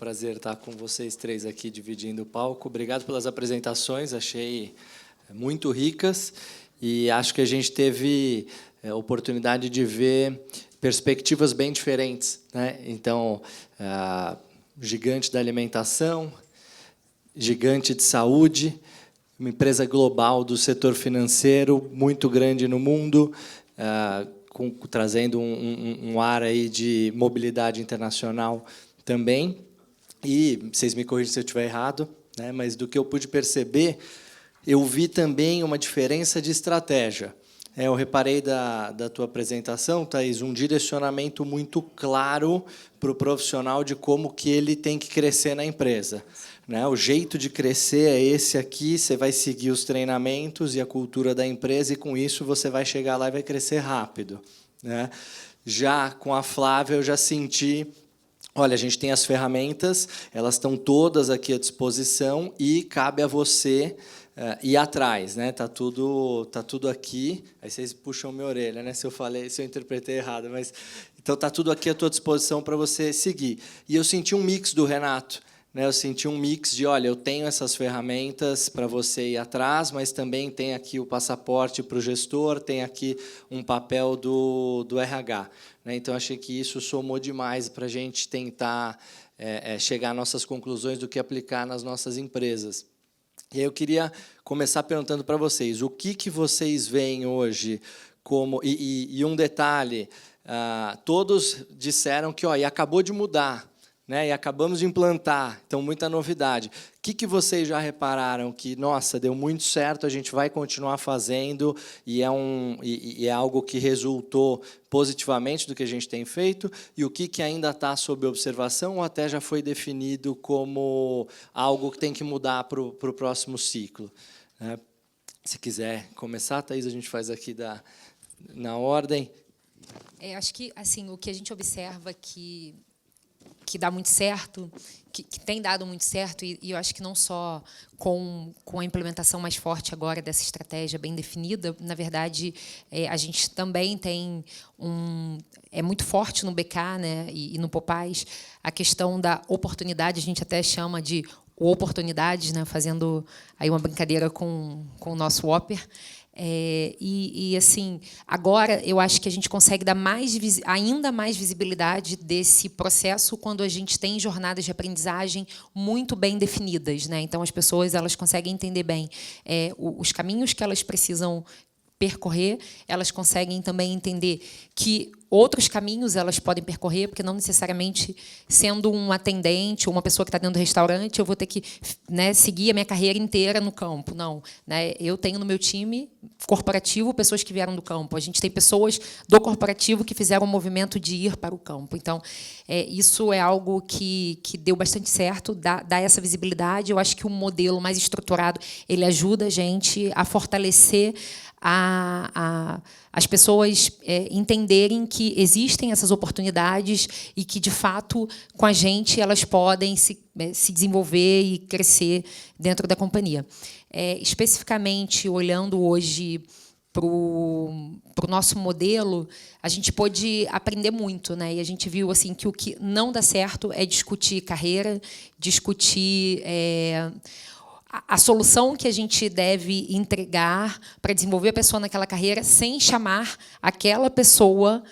prazer estar com vocês três aqui dividindo o palco. Obrigado pelas apresentações, achei muito ricas e acho que a gente teve oportunidade de ver perspectivas bem diferentes, né? Então, gigante da alimentação, gigante de saúde, uma empresa global do setor financeiro, muito grande no mundo, trazendo um ar aí de mobilidade internacional também. E vocês me corrigem se eu estiver errado, né? Mas do que eu pude perceber, eu vi também uma diferença de estratégia. Eu reparei da tua apresentação, Thaís, um direcionamento muito claro para o profissional de como que ele tem que crescer na empresa, né? O jeito de crescer é esse aqui, você vai seguir os treinamentos e a cultura da empresa, e com isso você vai chegar lá e vai crescer rápido, né? Já com a Flávia, eu já senti... Olha, a gente tem as ferramentas, elas estão todas aqui à disposição e cabe a você ir atrás, né? Tá tudo aqui. Aí vocês puxam minha orelha, né? Se eu interpretei errado, mas então tá tudo aqui à tua disposição para você seguir. E eu senti um mix do Renato, né? Eu senti um mix de, olha, eu tenho essas ferramentas para você ir atrás, mas também tem aqui o passaporte para o gestor, tem aqui um papel do RH. Então, achei que isso somou demais para a gente tentar chegar às nossas conclusões do que aplicar nas nossas empresas. E aí eu queria começar perguntando para vocês, o que vocês veem hoje como... E um detalhe, todos disseram que e acabou de mudar, né? E acabamos de implantar, então muita novidade. O que vocês já repararam que, nossa, deu muito certo, a gente vai continuar fazendo e é algo que resultou positivamente do que a gente tem feito, e o que ainda está sob observação ou até já foi definido como algo que tem que mudar para o próximo ciclo, né? Se quiser começar, Thaís, a gente faz aqui na ordem. Acho que assim, o que a gente observa que dá muito certo, que tem dado muito certo, e eu acho que não só com a implementação mais forte agora dessa estratégia bem definida, na verdade, a gente também tem é muito forte no BK, né, e no Popeyes, a questão da oportunidade, a gente até chama de oportunidades, né, fazendo aí uma brincadeira com o nosso Whopper. Assim, agora eu acho que a gente consegue dar ainda mais visibilidade desse processo quando a gente tem jornadas de aprendizagem muito bem definidas, né? Então, as pessoas elas conseguem entender bem os caminhos que elas precisam percorrer, elas conseguem também entender que outros caminhos elas podem percorrer, porque não necessariamente, sendo um atendente ou uma pessoa que está dentro do restaurante, eu vou ter que, né, seguir a minha carreira inteira no campo. Não, né? Eu tenho no meu time corporativo pessoas que vieram do campo. A gente tem pessoas do corporativo que fizeram o movimento de ir para o campo. Então, isso é algo que deu bastante certo, dá essa visibilidade. Eu acho que o modelo mais estruturado ele ajuda a gente a fortalecer as pessoas entenderem que existem essas oportunidades e que, de fato, com a gente, elas podem se desenvolver e crescer dentro da companhia. Especificamente, olhando hoje para o nosso modelo, a gente pôde aprender muito, né? E a gente viu assim, que o que não dá certo é discutir carreira, discutir... a solução que a gente deve entregar para desenvolver a pessoa naquela carreira sem chamar aquela pessoa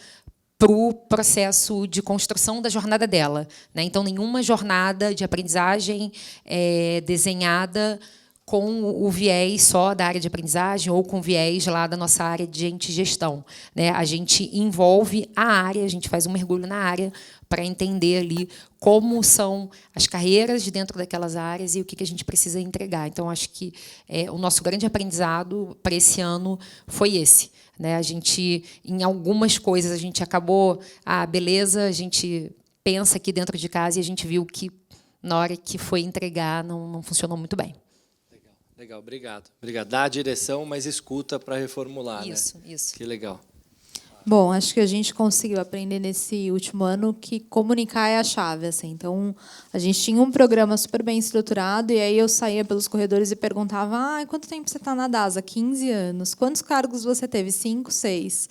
para o processo de construção da jornada dela, né? Então, nenhuma jornada de aprendizagem desenhada com o viés só da área de aprendizagem ou com o viés lá da nossa área de gestão, né? A gente envolve a área, a gente faz um mergulho na área para entender ali como são as carreiras de dentro daquelas áreas e o que a gente precisa entregar. Então, acho que o nosso grande aprendizado para esse ano foi esse, né? A gente, em algumas coisas, a gente acabou, beleza, a gente pensa aqui dentro de casa e a gente viu que, na hora que foi entregar, não funcionou muito bem. Legal, obrigado. Dá a direção, mas escuta para reformular, isso, né? Isso. Que legal. Bom, acho que a gente conseguiu aprender nesse último ano que comunicar é a chave, assim. Então, a gente tinha um programa super bem estruturado e aí eu saía pelos corredores e perguntava: quanto tempo você está na DASA? 15 anos. Quantos cargos você teve? 5, 6.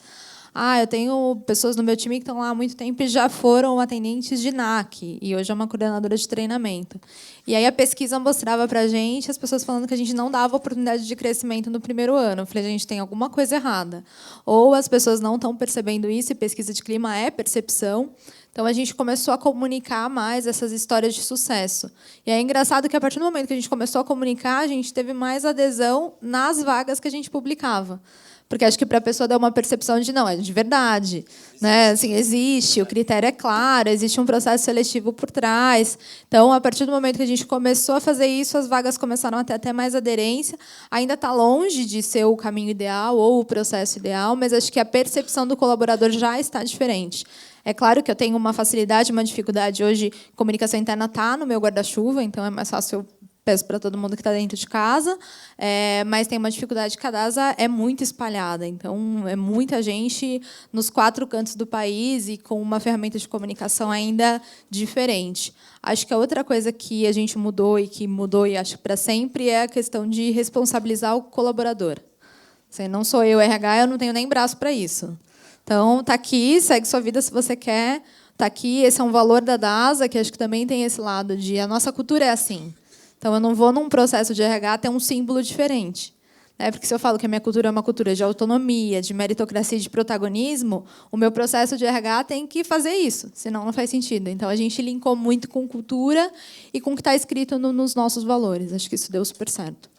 eu tenho pessoas no meu time que estão lá há muito tempo e já foram atendentes de NAC, e hoje é uma coordenadora de treinamento. E aí a pesquisa mostrava para a gente, as pessoas falando que a gente não dava oportunidade de crescimento no primeiro ano. Eu falei, a gente tem alguma coisa errada. Ou as pessoas não estão percebendo isso, e pesquisa de clima é percepção. Então, a gente começou a comunicar mais essas histórias de sucesso. E é engraçado que, a partir do momento que a gente começou a comunicar, a gente teve mais adesão nas vagas que a gente publicava. Porque acho que para a pessoa dar uma percepção de, não, é de verdade. Né? Assim, existe, o critério é claro, existe um processo seletivo por trás. Então, a partir do momento que a gente começou a fazer isso, as vagas começaram a ter até mais aderência. Ainda está longe de ser o caminho ideal ou o processo ideal, mas acho que a percepção do colaborador já está diferente. É claro que eu tenho uma facilidade, uma dificuldade. Hoje, comunicação interna está no meu guarda-chuva, então é mais fácil, eu peço para todo mundo que está dentro de casa, mas tem uma dificuldade que a DASA é muito espalhada. Então, é muita gente nos 4 cantos do país e com uma ferramenta de comunicação ainda diferente. Acho que a outra coisa que a gente mudou e acho que para sempre é a questão de responsabilizar o colaborador. Assim, não sou eu, RH, eu não tenho nem braço para isso. Então, está aqui, segue sua vida se você quer. Está aqui, esse é um valor da DASA, que acho que também tem esse lado de a nossa cultura é assim. Então, eu não vou, num processo de RH, ter um símbolo diferente. Porque se eu falo que a minha cultura é uma cultura de autonomia, de meritocracia e de protagonismo, o meu processo de RH tem que fazer isso, senão não faz sentido. Então, a gente linkou muito com cultura e com o que está escrito nos nossos valores. Acho que isso deu super certo.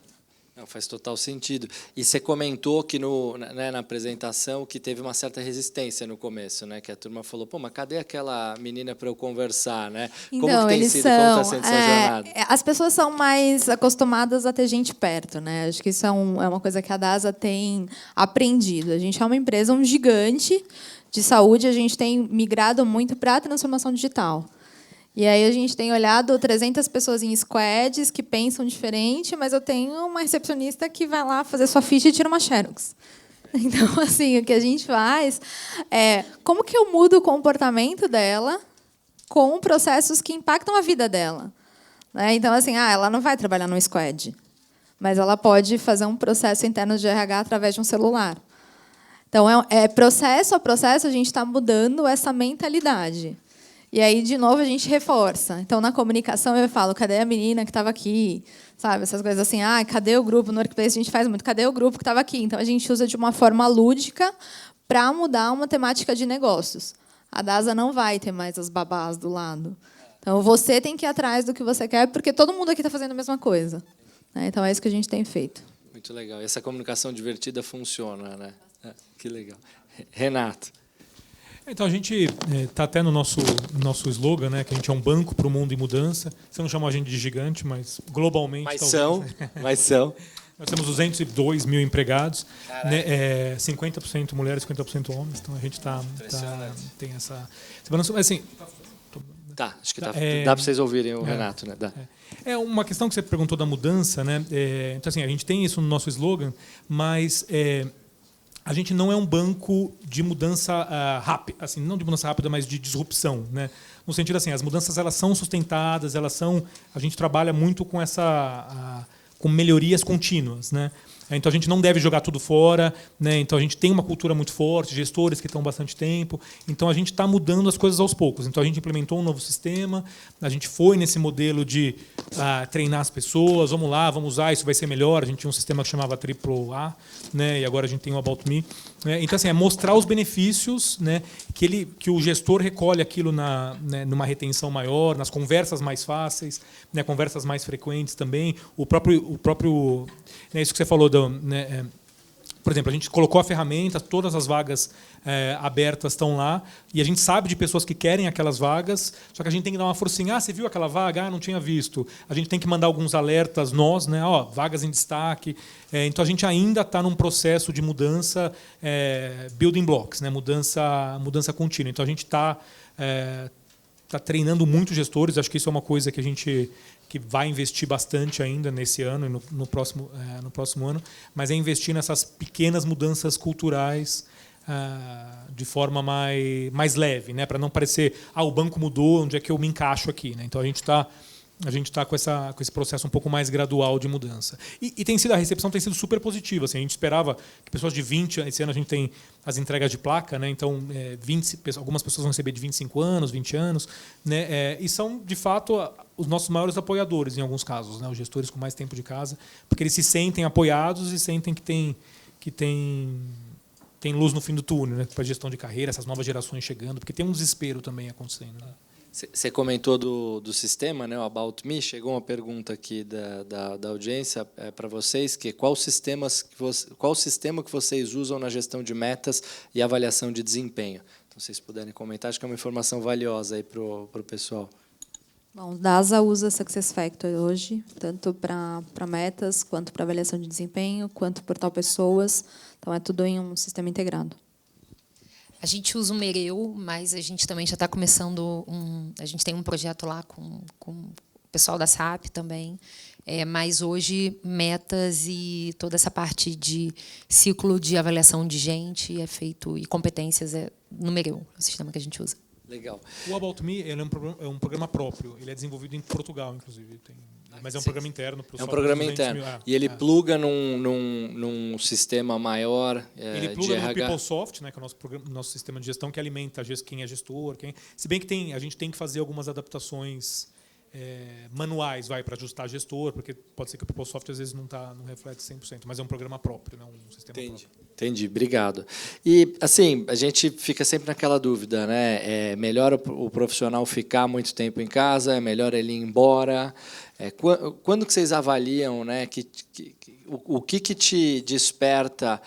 Não, faz total sentido. E você comentou que na apresentação que teve uma certa resistência no começo, né? Que a turma falou, pô, mas cadê aquela menina para eu conversar, né? Então, como que tem sido? Como está sendo essa jornada? As pessoas são mais acostumadas a ter gente perto, né? Acho que isso é uma coisa que a DASA tem aprendido. A gente é uma empresa, um gigante de saúde, a gente tem migrado muito para a transformação digital. E aí a gente tem olhado 300 pessoas em squads que pensam diferente, mas eu tenho uma recepcionista que vai lá fazer sua ficha e tira uma xerox. Então, assim, o que a gente faz é como que eu mudo o comportamento dela com processos que impactam a vida dela. Né? Então, assim, ela não vai trabalhar no squad, mas ela pode fazer um processo interno de RH através de um celular. Então, processo a processo, a gente está mudando essa mentalidade. E aí, de novo, a gente reforça. Então, na comunicação, eu falo, cadê a menina que estava aqui? Sabe, essas coisas assim, cadê o grupo? No Workplace, a gente faz muito, cadê o grupo que estava aqui? Então, a gente usa de uma forma lúdica para mudar uma temática de negócios. A DASA não vai ter mais as babás do lado. Então, você tem que ir atrás do que você quer, porque todo mundo aqui está fazendo a mesma coisa. Então, é isso que a gente tem feito. Muito legal. E essa comunicação divertida funciona, né? Que legal. Renato. Então, a gente está até no nosso slogan, né, que a gente é um banco para o mundo em mudança. Você não chamou a gente de gigante, mas globalmente... Mas talvez, são. Nós temos 202 mil empregados, né, 50% mulheres, 50% homens. Então, a gente tem essa... Mas, assim, acho que dá para vocês ouvirem o Renato. Né? É uma questão que você perguntou da mudança. Né? Então, assim, a gente tem isso no nosso slogan, mas... a gente não é um banco de mudança rápida, assim, não de mudança rápida, mas de disrupção, né? No sentido assim, as mudanças elas são sustentadas, a gente trabalha muito com com melhorias contínuas, né? Então a gente não deve jogar tudo fora, né? Então a gente tem uma cultura muito forte, gestores que estão bastante tempo, então a gente está mudando as coisas aos poucos. Então a gente implementou um novo sistema, a gente foi nesse modelo de treinar as pessoas, vamos lá, vamos usar, isso vai ser melhor. A gente tinha um sistema que chamava AAA, né? E agora a gente tem o About Me. Então assim, é mostrar os benefícios, né? Que o gestor recolhe aquilo numa retenção maior, nas conversas mais fáceis, né? Conversas mais frequentes também. O próprio isso que você falou por exemplo, a gente colocou a ferramenta, todas as vagas abertas estão lá, e a gente sabe de pessoas que querem aquelas vagas, só que a gente tem que dar uma forcinha. Você viu aquela vaga? Não tinha visto. A gente tem que mandar alguns alertas, né? Vagas em destaque. Então, a gente ainda está num processo de mudança, building blocks, né? Mudança contínua. Então, a gente está treinando muitos gestores. Acho que isso é uma coisa que a gente vai investir bastante ainda nesse ano e no próximo ano, mas é investir nessas pequenas mudanças culturais de forma mais leve, né? Para não parecer, o banco mudou, onde é que eu me encaixo aqui? Né? Então, a gente está a gente está com esse processo um pouco mais gradual de mudança. E a recepção tem sido super positiva. Assim, a gente esperava que pessoas de 20, esse ano a gente tem as entregas de placa, né? Então, algumas pessoas vão receber de 25 anos, 20 anos, né? E são, de fato, os nossos maiores apoiadores, em alguns casos, né? Os gestores com mais tempo de casa, porque eles se sentem apoiados e sentem que tem luz no fim do túnel, né? Para a gestão de carreira, essas novas gerações chegando, porque tem um desespero também acontecendo, né? Você comentou do sistema, né, o About Me. Chegou uma pergunta aqui da audiência para vocês, que qual sistema que vocês usam na gestão de metas e avaliação de desempenho? Então, se vocês puderem comentar, acho que é uma informação valiosa aí para o pessoal. Bom, o DASA usa SuccessFactors hoje, tanto para metas, quanto para avaliação de desempenho, quanto portal pessoas. Então, é tudo em um sistema integrado. A gente usa o Mereu, mas a gente também já está começando a gente tem um projeto lá com o pessoal da SAP também. Mas hoje, metas e toda essa parte de ciclo de avaliação de gente é feito, e competências no Mereu, o sistema que a gente usa. Legal. O About Me ele é um programa próprio. Ele é desenvolvido em Portugal, inclusive. Mas é um programa interno. É um programa interno. E ele pluga num sistema maior ele pluga no PeopleSoft, né, que é o nosso sistema de gestão, que alimenta quem é gestor. Se bem que a gente tem que fazer algumas adaptações manuais para ajustar gestor, porque pode ser que o PeopleSoft às vezes não reflete 100%, mas é um programa próprio, né, um sistema próprio. Entendi, obrigado. E, assim, a gente fica sempre naquela dúvida, né? É melhor o profissional ficar muito tempo em casa? É melhor ele ir embora? Quando que vocês avaliam, né, o que te desperta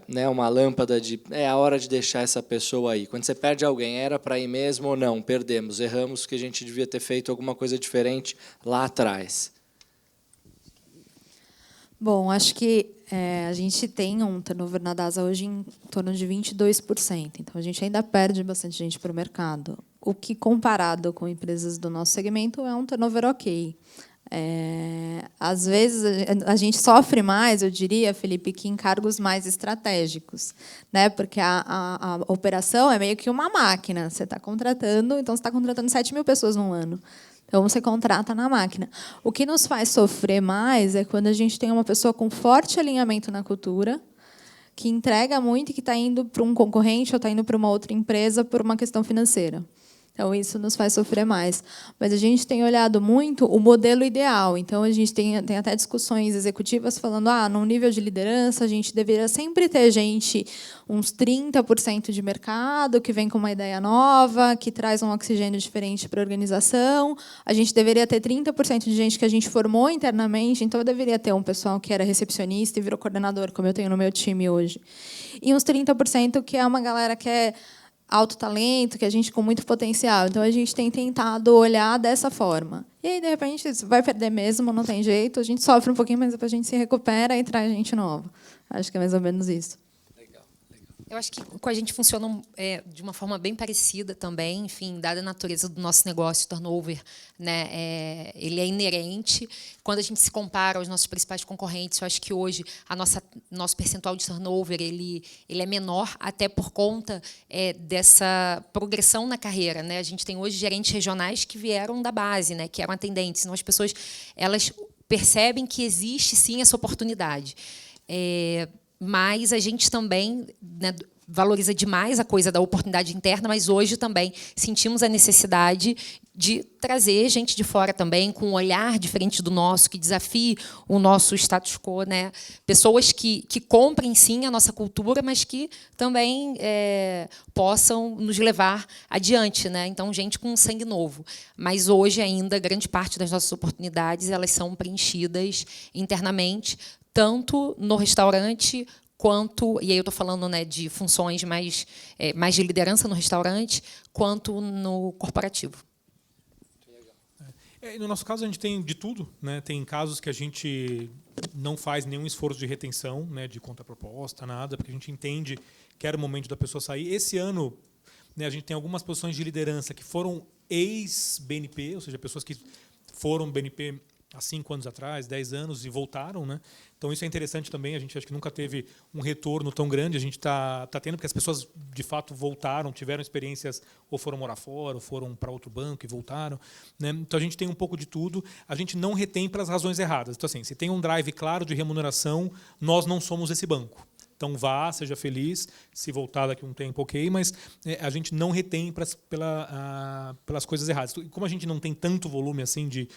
né, uma lâmpada de é a hora de deixar essa pessoa aí? Quando você perde alguém, era para ir mesmo ou não? Perdemos, erramos, porque a gente devia ter feito alguma coisa diferente lá atrás. Bom, acho que a gente tem um turnover na DASA hoje em torno de 22%. Então, a gente ainda perde bastante gente para o mercado. O que, comparado com empresas do nosso segmento, é um turnover ok. Às vezes, a gente sofre mais, eu diria, Felipe, que em cargos mais estratégicos, né? Porque a operação é meio que uma máquina. Você está contratando, então você está contratando 7.000 pessoas num ano. Então, você contrata na máquina. O que nos faz sofrer mais é quando a gente tem uma pessoa com forte alinhamento na cultura, que entrega muito e que está indo para um concorrente ou está indo para uma outra empresa por uma questão financeira. Então, isso nos faz sofrer mais. Mas a gente tem olhado muito o modelo ideal. Então, a gente tem até discussões executivas falando num nível de liderança, a gente deveria sempre ter gente, uns 30% de mercado, que vem com uma ideia nova, que traz um oxigênio diferente para a organização. A gente deveria ter 30% de gente que a gente formou internamente. Então, eu deveria ter um pessoal que era recepcionista e virou coordenador, como eu tenho no meu time hoje. E uns 30% que é uma galera que é alto talento, que a gente com muito potencial. Então, a gente tem tentado olhar dessa forma. E aí, de repente, vai perder mesmo, não tem jeito. A gente sofre um pouquinho, mas depois a gente se recupera e traz gente nova. Acho que é mais ou menos isso. Eu acho que com a gente funciona de uma forma bem parecida também, enfim, dada a natureza do nosso negócio, turnover, né, ele é inerente. Quando a gente se compara aos nossos principais concorrentes, eu acho que hoje nosso percentual de turnover ele é menor, até por conta dessa progressão na carreira, né? A gente tem hoje gerentes regionais que vieram da base, né, que eram atendentes. Então, as pessoas elas percebem que existe, sim, essa oportunidade. Mas a gente também, né, valoriza demais a coisa da oportunidade interna, mas hoje também sentimos a necessidade de trazer gente de fora também, com um olhar diferente do nosso, que desafie o nosso status quo, né? Pessoas que comprem, sim, a nossa cultura, mas que também possam nos levar adiante, né? Então, gente com sangue novo. Mas hoje ainda, grande parte das nossas oportunidades elas são preenchidas internamente, tanto no restaurante quanto, e aí eu estou falando, né, de funções mais de liderança no restaurante, quanto no corporativo. No nosso caso, a gente tem de tudo, né? Tem casos que a gente não faz nenhum esforço de retenção, né, de contraproposta, nada, porque a gente entende que era o momento da pessoa sair. Esse ano, né, a gente tem algumas posições de liderança que foram ex-BNP, ou seja, pessoas que foram BNP há 5 anos atrás, 10 anos, e voltaram, né? Então isso é interessante também. A gente acho que nunca teve um retorno tão grande. A gente está tendo, porque as pessoas de fato voltaram, tiveram experiências, ou foram morar fora, ou foram para outro banco e voltaram, né? Então a gente tem um pouco de tudo. A gente não retém pelas razões erradas. Então, assim, se tem um drive claro de remuneração, nós não somos esse banco. Então vá, seja feliz, se voltar daqui a um tempo, ok, mas a gente não retém pelas coisas erradas. E como a gente não tem tanto volume assim de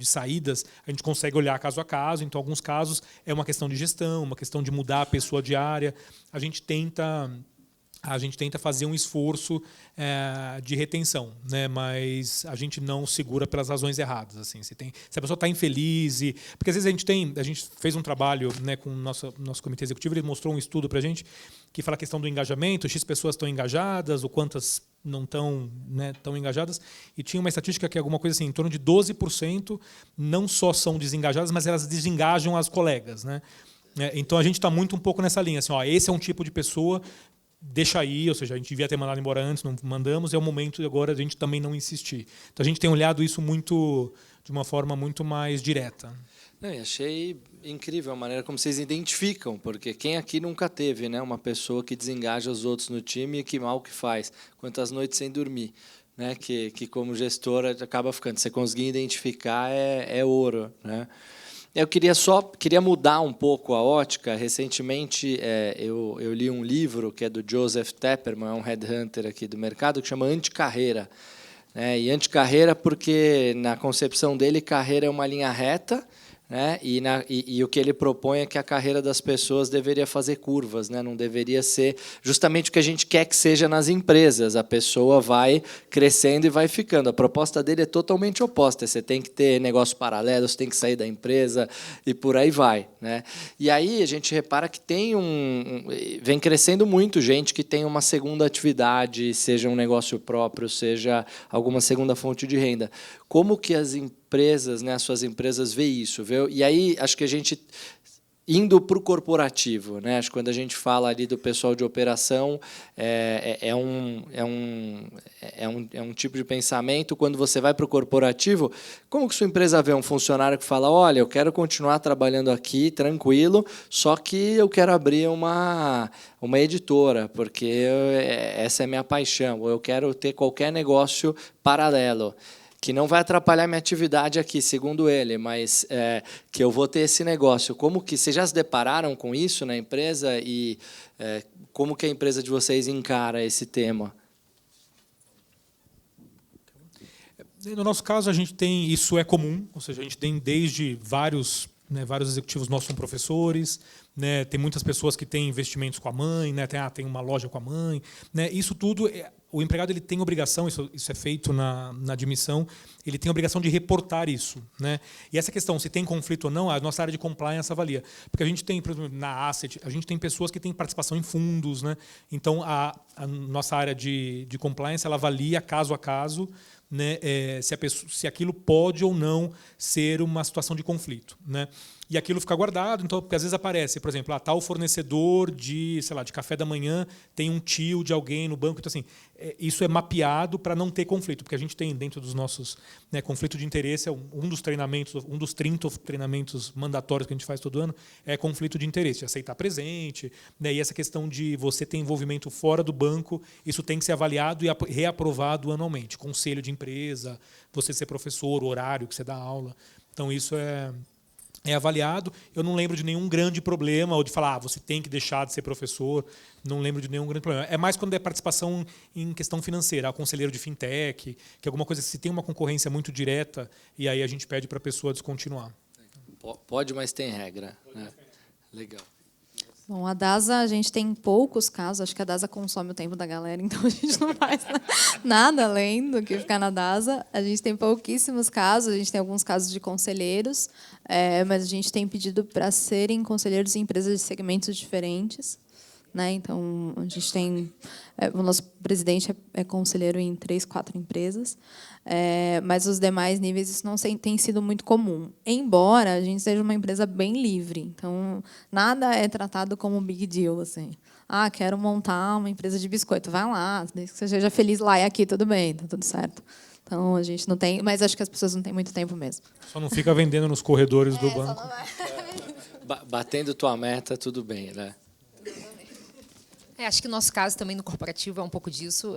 saídas, a gente consegue olhar caso a caso. Então, alguns casos é uma questão de gestão, uma questão de mudar a pessoa de área. A gente tenta fazer um esforço de retenção, né? Mas a gente não segura pelas razões erradas. Assim, se a pessoa está infeliz, porque às vezes a gente fez um trabalho, né, com o nosso comitê executivo, ele mostrou um estudo para a gente que fala a questão do engajamento, X pessoas estão engajadas, ou quantas não estão, né, tão engajadas, e tinha uma estatística que é alguma coisa assim, em torno de 12% não só são desengajadas, mas elas desengajam as colegas, né? Então a gente está muito um pouco nessa linha, assim, ó, esse é um tipo de pessoa, deixa aí, ou seja, a gente devia ter mandado embora antes, não mandamos, é o momento agora a gente também não insistir. Então a gente tem olhado isso de uma forma muito mais direta. Não, achei incrível a maneira como vocês identificam, porque quem aqui nunca teve, né, uma pessoa que desengaja os outros no time e que mal que faz, quantas noites sem dormir, né, que como gestora acaba ficando. Você conseguir identificar é ouro, né? Eu queria mudar um pouco a ótica. Recentemente, eu li um livro que é do Joseph Tepperman, é um headhunter aqui do mercado, que chama Anticarreira. E anticarreira porque, na concepção dele, carreira é uma linha reta, né? E o que ele propõe é que a carreira das pessoas deveria fazer curvas, né? Não deveria ser justamente o que a gente quer que seja nas empresas. A pessoa vai crescendo e vai ficando. A proposta dele é totalmente oposta. Você tem que ter negócio paralelo, você tem que sair da empresa e por aí vai, né? E aí a gente repara que vem crescendo muito gente que tem uma segunda atividade, seja um negócio próprio, seja alguma segunda fonte de renda. Como que as empresas, né, as suas empresas, vê isso? E aí, acho que a gente, indo para o corporativo, né, acho que quando a gente fala ali do pessoal de operação, é um tipo de pensamento. Quando você vai para o corporativo, como que sua empresa vê um funcionário que fala, olha, eu quero continuar trabalhando aqui, tranquilo, só que eu quero abrir uma editora, porque essa é a minha paixão, ou eu quero ter qualquer negócio paralelo, que não vai atrapalhar minha atividade aqui, segundo ele, mas que eu vou ter esse negócio. Como que vocês já se depararam com isso na empresa e como que a empresa de vocês encara esse tema? No nosso caso, a gente tem, isso é comum, ou seja, a gente tem desde vários executivos nossos são professores, né, tem muitas pessoas que têm investimentos com a mãe, né, tem uma loja com a mãe, né, isso tudo, o empregado ele tem obrigação, isso é feito na admissão, ele tem a obrigação de reportar isso, né? E essa questão, se tem conflito ou não, a nossa área de compliance avalia. Porque a gente tem, por exemplo, na Asset, a gente tem pessoas que têm participação em fundos, né? Então, a nossa área de compliance ela avalia caso a caso, né, se aquilo pode ou não ser uma situação de conflito, né? E aquilo fica guardado, então, porque às vezes aparece, por exemplo, tal fornecedor de, sei lá, de café da manhã tem um tio de alguém no banco, então assim, isso é mapeado para não ter conflito, porque a gente tem dentro dos nossos, né, conflito de interesse, um dos treinamentos, um dos 30 treinamentos mandatórios que a gente faz todo ano é conflito de interesse, aceitar presente, né, e essa questão de você ter envolvimento fora do banco, isso tem que ser avaliado e reaprovado anualmente, conselho de empresa, você ser professor, o horário que você dá aula, então isso é avaliado. Eu não lembro de nenhum grande problema, ou de falar, você tem que deixar de ser professor, não lembro de nenhum grande problema. É mais quando é participação em questão financeira, conselheiro de fintech, que alguma coisa, se tem uma concorrência muito direta, e aí a gente pede para a pessoa descontinuar. Pode, mas tem regra, né? Legal. Bom, a DASA, a gente tem poucos casos, acho que a DASA consome o tempo da galera, então a gente não faz nada além do que ficar na DASA. A gente tem pouquíssimos casos, a gente tem alguns casos de conselheiros, mas a gente tem pedido para serem conselheiros em empresas de segmentos diferentes, né? Então, a gente tem... o nosso presidente é conselheiro em 3, 4 empresas, mas os demais níveis isso não tem sido muito comum. Embora a gente seja uma empresa bem livre, então nada é tratado como um big deal, assim. Quero montar uma empresa de biscoito, vai lá, desde que você seja feliz lá e aqui, tudo bem, está tudo certo. Então, a gente não tem... Mas acho que as pessoas não têm muito tempo mesmo. Só não fica vendendo nos corredores do banco. Batendo tua meta, tudo bem, né? Acho que o nosso caso também no corporativo é um pouco disso.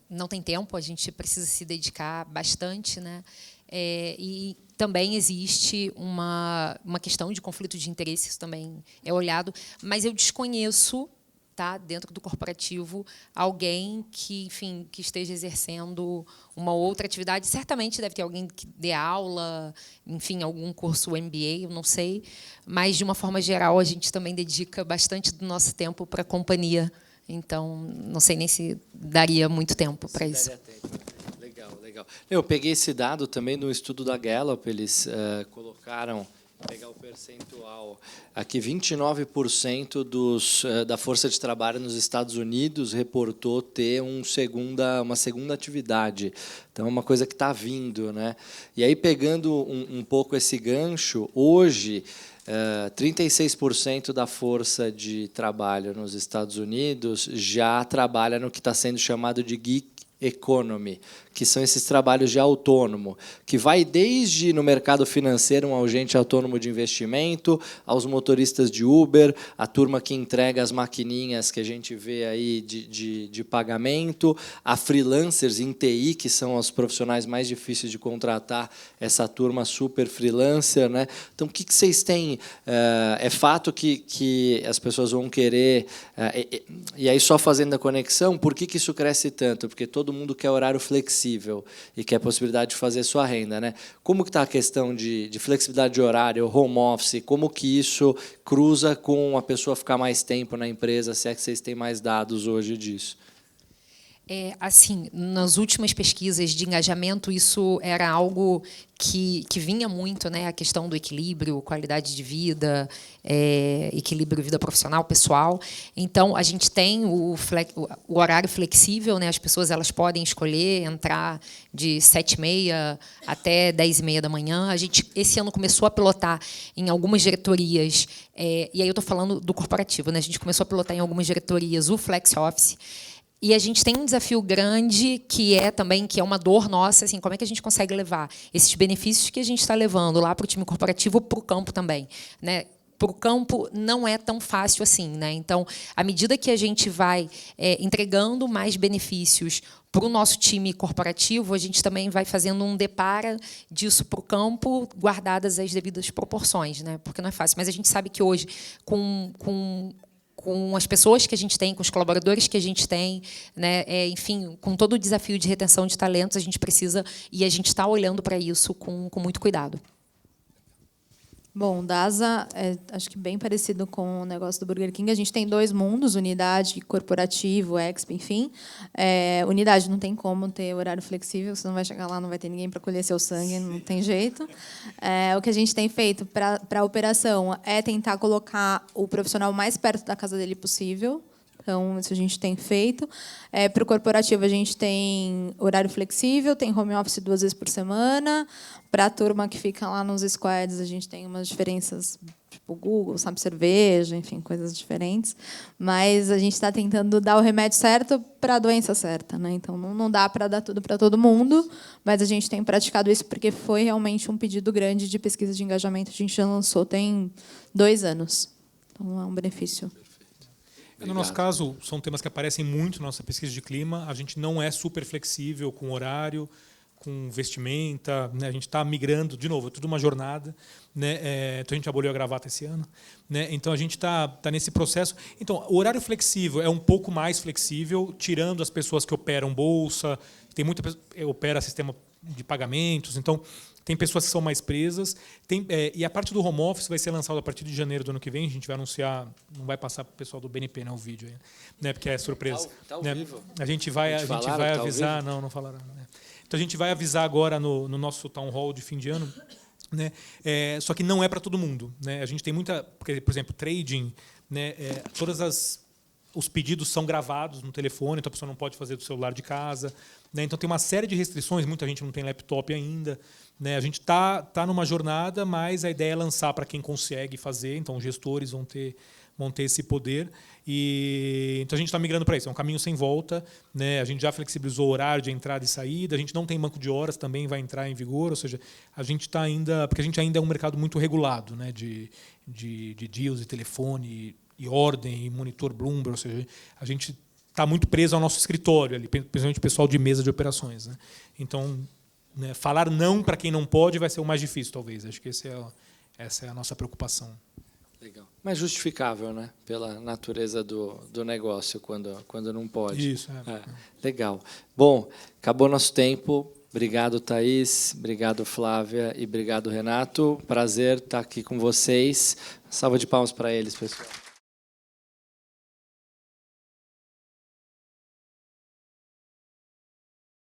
Não tem tempo, a gente precisa se dedicar bastante, né? E também existe uma questão de conflito de interesses, isso também é olhado, mas eu desconheço, tá, dentro do corporativo, alguém que, enfim, que esteja exercendo uma outra atividade. Certamente deve ter alguém que dê aula, enfim, algum curso MBA, eu não sei, mas, de uma forma geral, a gente também dedica bastante do nosso tempo para a companhia. Então, não sei nem se daria muito tempo para isso. Legal. Eu peguei esse dado também no estudo da Gallup, eles colocaram, pegar o percentual, aqui 29% da força de trabalho nos Estados Unidos reportou ter uma segunda atividade. Então, é uma coisa que está vindo, né? E aí, pegando um pouco esse gancho, hoje, 36% da força de trabalho nos Estados Unidos já trabalha no que está sendo chamado de gig economy, que são esses trabalhos de autônomo, que vai desde, no mercado financeiro, um agente autônomo de investimento, aos motoristas de Uber, a turma que entrega as maquininhas que a gente vê aí de pagamento, a freelancers em TI, que são os profissionais mais difíceis de contratar, essa turma super freelancer, né? Então, o que vocês têm? É fato que as pessoas vão querer... E aí, só fazendo a conexão, por que isso cresce tanto? Porque todo mundo quer horário flexível e quer a possibilidade de fazer sua renda, né? Como que está a questão de flexibilidade de horário, home office? Como que isso cruza com a pessoa ficar mais tempo na empresa? Se é que vocês têm mais dados hoje disso? Assim, nas últimas pesquisas de engajamento, isso era algo que vinha muito, né? A questão do equilíbrio, qualidade de vida, equilíbrio vida profissional, pessoal. Então, a gente tem o horário flexível, né? As pessoas elas podem escolher entrar de 7h30 até 10h30 da manhã. A gente, esse ano, começou a pilotar em algumas diretorias, e aí eu estou falando do corporativo, né? A gente começou a pilotar em algumas diretorias o Flex Office. E a gente tem um desafio grande que é uma dor nossa, assim, como é que a gente consegue levar esses benefícios que a gente está levando lá para o time corporativo para o campo também, né? Para o campo não é tão fácil assim, né? Então, à medida que a gente vai entregando mais benefícios para o nosso time corporativo, a gente também vai fazendo um depara disso para o campo, guardadas as devidas proporções, né? Porque não é fácil. Mas a gente sabe que hoje, com as pessoas que a gente tem, com os colaboradores que a gente tem, né, enfim, com todo o desafio de retenção de talentos, a gente precisa, e a gente está olhando para isso com muito cuidado. Bom, o DASA é, acho que bem parecido com o negócio do Burger King. A gente tem 2 mundos, unidade, corporativo, expo, enfim. Unidade não tem como ter horário flexível, você não vai chegar lá, não vai ter ninguém para colher seu sangue, não tem jeito. O que a gente tem feito para a operação é tentar colocar o profissional mais perto da casa dele possível. Então, isso a gente tem feito. Para o corporativo, a gente tem horário flexível, tem home office 2 vezes por semana. Para a turma que fica lá nos squads, a gente tem umas diferenças, tipo Google, sabe, cerveja, enfim, coisas diferentes. Mas a gente está tentando dar o remédio certo para a doença certa, né? Então, não dá para dar tudo para todo mundo, mas a gente tem praticado isso porque foi realmente um pedido grande de pesquisa de engajamento. A gente já lançou tem 2 anos. Então, é um benefício. No nosso caso, são temas que aparecem muito na nossa pesquisa de clima. A gente não é super flexível com horário, com vestimenta, né? A gente está migrando, de novo, é tudo uma jornada, né? Então, a gente aboliu a gravata esse ano, né? Então, a gente está nesse processo. Então, o horário flexível é um pouco mais flexível, tirando as pessoas que operam bolsa, tem muita pessoa que opera sistema de pagamentos, então tem pessoas que são mais presas. E a parte do home office vai ser lançada a partir de janeiro do ano que vem. A gente vai anunciar, não vai passar para o pessoal do BNP, né, o vídeo, aí, né, porque é surpresa. Tá ao né? vivo. A gente vai avisar, não falaram. Né? Então a gente vai avisar agora no nosso town hall de fim de ano, né? Só que não é para todo mundo, né? A gente tem muita, porque, por exemplo, trading, né? Os pedidos são gravados no telefone, então a pessoa não pode fazer do celular de casa, né? Então tem uma série de restrições, muita gente não tem laptop ainda, né? A gente tá numa jornada, mas a ideia é lançar para quem consegue fazer, então os gestores vão ter vão ter esse poder. Então a gente está migrando para isso, é um caminho sem volta, né? A gente já flexibilizou o horário de entrada e saída, a gente não tem banco de horas, também vai entrar em vigor, ou seja, a gente está ainda, porque a gente ainda é um mercado muito regulado, né? de deals, e telefone, e ordem, e monitor Bloomberg, ou seja, a gente está muito preso ao nosso escritório, ali, principalmente o pessoal de mesa de operações, né? Então, né, falar não para quem não pode vai ser o mais difícil, talvez. Acho que essa é a nossa preocupação. Legal. Mas justificável, né? Pela natureza do negócio, quando não pode. Isso. Legal. Bom, acabou nosso tempo. Obrigado, Thaís. Obrigado, Flávia. E obrigado, Renato. Prazer estar aqui com vocês. Salva de palmas para eles, pessoal.